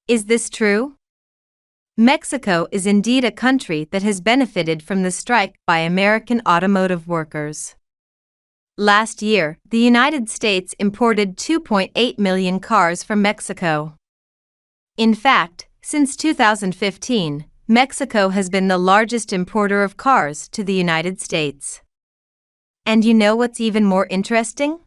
Is this true? Mexico is indeed a country that has benefited from the strike by American automotive workers. Last year, the United States imported 2.8 million cars from Mexico. In fact, since 2015, Mexico has been the largest importer of cars to the United States. And you know what's even more interesting?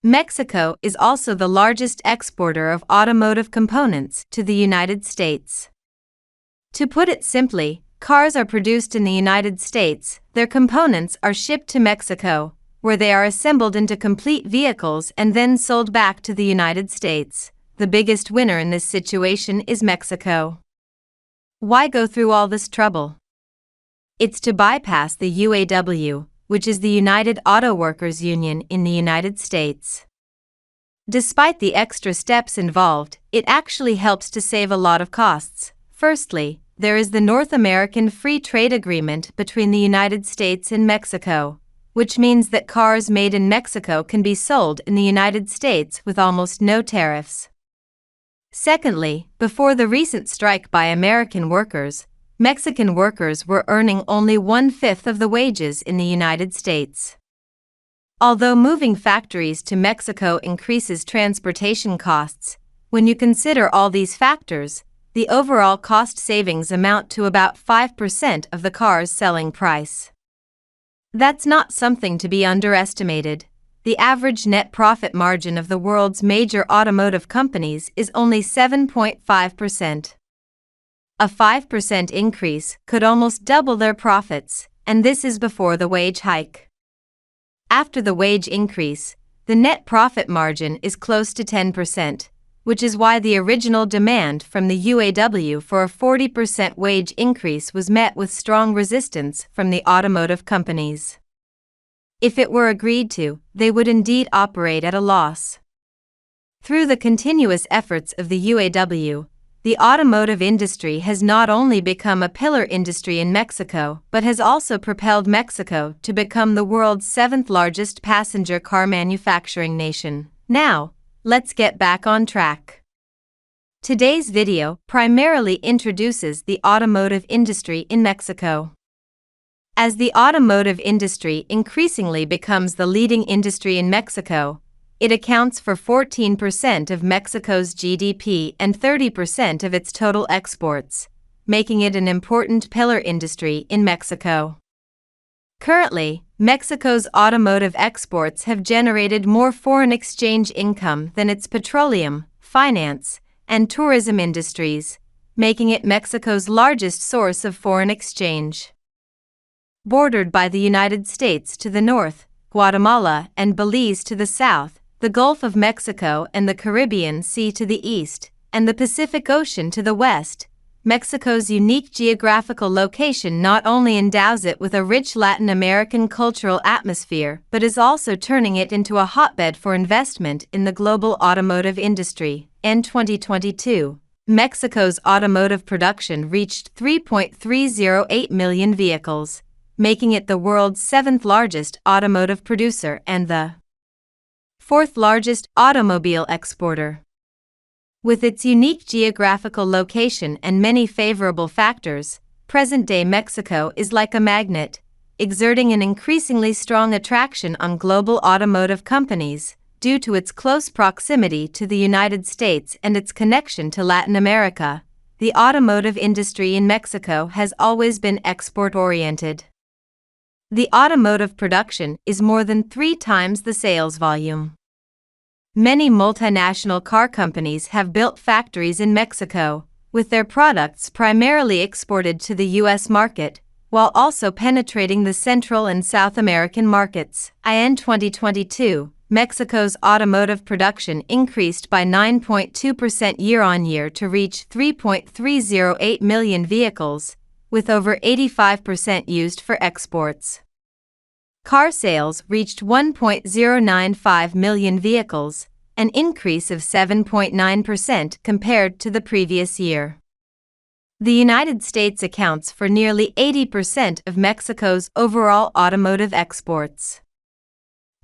Mexico is also the largest exporter of automotive components to the United States. To put it simply, cars are produced in the United States, their components are shipped to Mexico, where they are assembled into complete vehicles and then sold back to the United States. The biggest winner in this situation is Mexico. Why go through all this trouble? It's to bypass the UAW, which is the United Auto Workers Union in the United States. Despite the extra steps involved, it actually helps to save a lot of costs. Firstly, there is the North American Free Trade Agreement between the United States and Mexico, which means that cars made in Mexico can be sold in the United States with almost no tariffs. Secondly, before the recent strike by American workers, Mexican workers were earning only 1/5 of the wages in the United States. Although moving factories to Mexico increases transportation costs, when you consider all these factors, the overall cost savings amount to about 5% of the car's selling price. That's not something to be underestimated. The average net profit margin of the world's major automotive companies is only 7.5%. A 5% increase could almost double their profits, and this is before the wage hike. After the wage increase, the net profit margin is close to 10%, which is why the original demand from the UAW for a 40% wage increase was met with strong resistance from the automotive companies. If it were agreed to, they would indeed operate at a loss. Through the continuous efforts of the UAW, the automotive industry has not only become a pillar industry in Mexico but has also propelled Mexico to become the world's 7th largest passenger car manufacturing nation. Now, let's get back on track. Today's video primarily introduces the automotive industry in Mexico. As the automotive industry increasingly becomes the leading industry in Mexico, it accounts for 14% of Mexico's GDP and 30% of its total exports, making it an important pillar industry in Mexico. Currently, Mexico's automotive exports have generated more foreign exchange income than its petroleum, finance, and tourism industries, making it Mexico's largest source of foreign exchange. Bordered by the United States to the north, Guatemala and Belize to the south, the Gulf of Mexico and the Caribbean Sea to the east, and the Pacific Ocean to the west, Mexico's unique geographical location not only endows it with a rich Latin American cultural atmosphere but is also turning it into a hotbed for investment in the global automotive industry. In 2022, Mexico's automotive production reached 3.308 million vehicles, making it the world's 7th largest automotive producer and the 4th largest automobile exporter. With its unique geographical location and many favorable factors, present-day Mexico is like a magnet, exerting an increasingly strong attraction on global automotive companies due to its close proximity to the United States and its connection to Latin America. The automotive industry in Mexico has always been export-oriented. The automotive production is more than 3 times the sales volume. Many multinational car companies have built factories in Mexico, with their products primarily exported to the U.S. market, while also penetrating the Central and South American markets. In 2022, Mexico's automotive production increased by 9.2% year-on-year to reach 3.308 million vehicles, with over 85% used for exports. Car sales reached 1.095 million vehicles, an increase of 7.9% compared to the previous year. The United States accounts for nearly 80% of Mexico's overall automotive exports.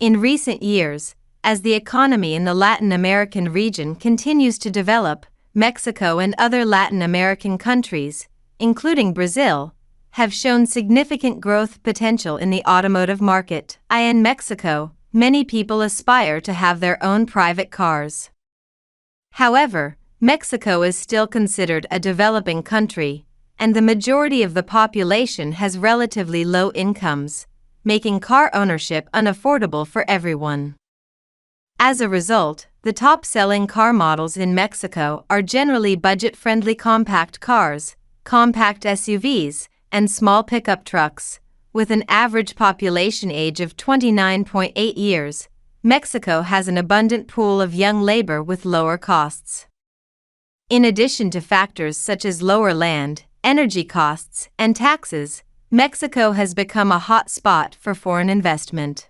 In recent years, as the economy in the Latin American region continues to develop, Mexico, and other Latin American countries, including Brazil, have shown significant growth potential in the automotive market. In Mexico, many people aspire to have their own private cars. However, Mexico is still considered a developing country, and the majority of the population has relatively low incomes, making car ownership unaffordable for everyone. As a result, the top-selling car models in Mexico are generally budget-friendly compact cars, compact SUVs, and small pickup trucks. With an average population age of 29.8 years, Mexico has an abundant pool of young labor with lower costs. In addition to factors such as lower land, energy costs, and taxes, Mexico has become a hot spot for foreign investment.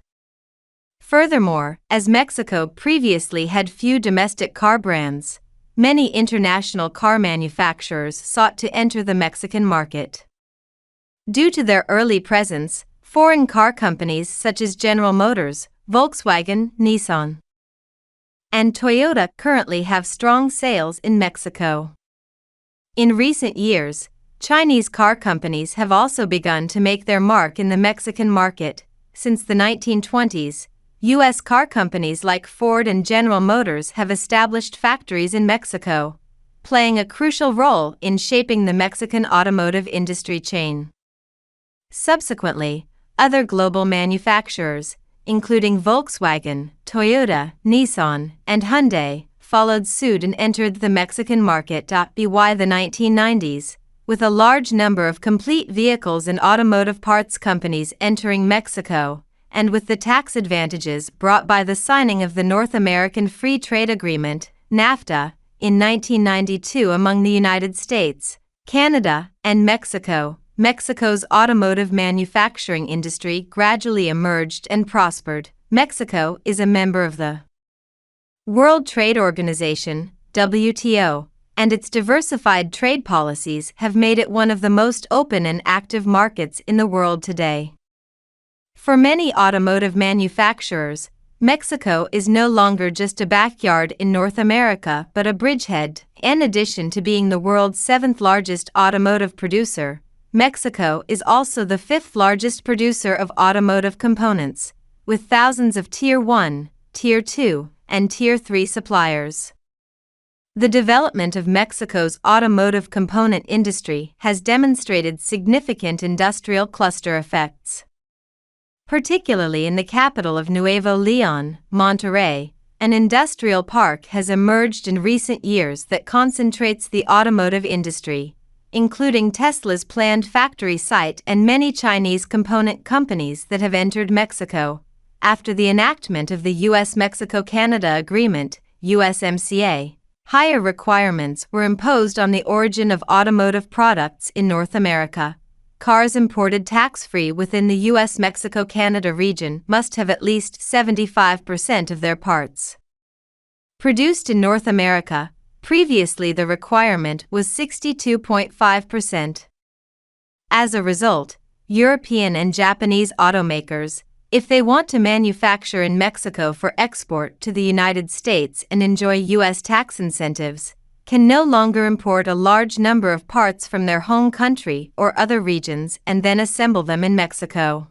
Furthermore, as Mexico previously had few domestic car brands, many international car manufacturers sought to enter the Mexican market. Due to their early presence, foreign car companies such as General Motors, Volkswagen, Nissan, and Toyota currently have strong sales in Mexico. In recent years, Chinese car companies have also begun to make their mark in the Mexican market. Since the 1920s, U.S. car companies like Ford and General Motors have established factories in Mexico, playing a crucial role in shaping the Mexican automotive industry chain. Subsequently, other global manufacturers, including Volkswagen, Toyota, Nissan, and Hyundai, followed suit and entered the Mexican market. By the 1990s, with a large number of complete vehicles and automotive parts companies entering Mexico, and with the tax advantages brought by the signing of the North American Free Trade Agreement, NAFTA, in 1992 among the United States, Canada, and Mexico, Mexico's automotive manufacturing industry gradually emerged and prospered. Mexico is a member of the World Trade Organization, WTO, and its diversified trade policies have made it one of the most open and active markets in the world today. For many automotive manufacturers, Mexico is no longer just a backyard in North America but a bridgehead. In addition to being the world's seventh largest automotive producer, Mexico is also the fifth largest producer of automotive components, with thousands of Tier 1, Tier 2, and Tier 3 suppliers. The development of Mexico's automotive component industry has demonstrated significant industrial cluster effects. Particularly in the capital of Nuevo León, Monterrey, an industrial park has emerged in recent years that concentrates the automotive industry, including Tesla's planned factory site and many Chinese component companies that have entered Mexico. After the enactment of the U.S.-Mexico-Canada Agreement, USMCA, higher requirements were imposed on the origin of automotive products in North America. Cars imported tax-free within the U.S.-Mexico-Canada region must have at least 75% of their parts produced in North America. Previously, the requirement was 62.5%. As a result, European and Japanese automakers, if they want to manufacture in Mexico for export to the United States and enjoy U.S. tax incentives, can no longer import a large number of parts from their home country or other regions and then assemble them in Mexico.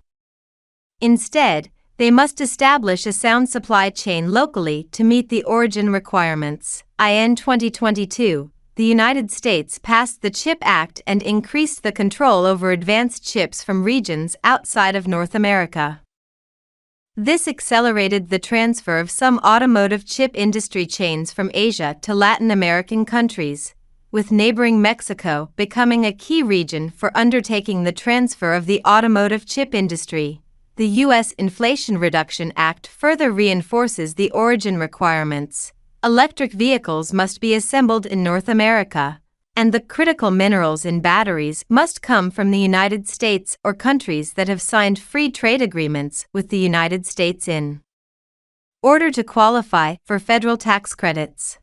Instead, they must establish a sound supply chain locally to meet the origin requirements. In 2022, the United States passed the CHIP Act and increased the control over advanced chips from regions outside of North America. This accelerated the transfer of some automotive chip industry chains from Asia to Latin American countries, with neighboring Mexico becoming a key region for undertaking the transfer of the automotive chip industry. The U.S. Inflation Reduction Act further reinforces the origin requirements. Electric vehicles must be assembled in North America, and the critical minerals in batteries must come from the United States or countries that have signed free trade agreements with the United States in order to qualify for federal tax credits.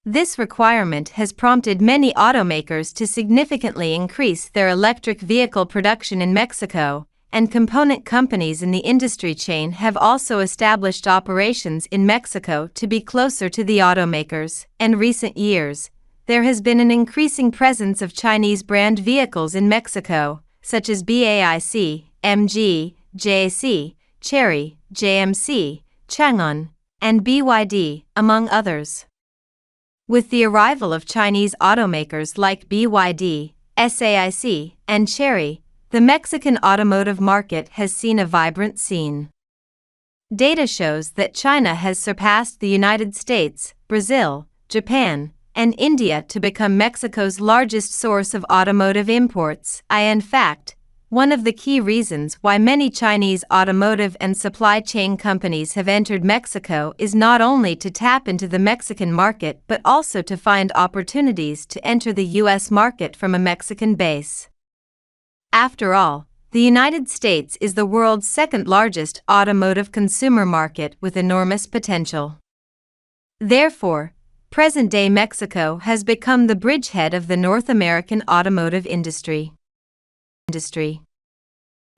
This requirement has prompted many automakers to significantly increase their electric vehicle production in Mexico, and component companies in the industry chain have also established operations in Mexico to be closer to the automakers. In recent years, there has been an increasing presence of Chinese brand vehicles in Mexico, such as BAIC, MG, JAC, Chery, JMC, Changan, and BYD, among others. With the arrival of Chinese automakers like BYD, SAIC, and Chery, the Mexican automotive market has seen a vibrant scene. Data shows that China has surpassed the United States, Brazil, Japan, and India to become Mexico's largest source of automotive imports. In fact, one of the key reasons why many Chinese automotive and supply chain companies have entered Mexico is not only to tap into the Mexican market but also to find opportunities to enter the U.S. market from a Mexican base. After all, the United States is the world's second-largest automotive consumer market with enormous potential. Therefore, present-day Mexico has become the bridgehead of the North American automotive industry.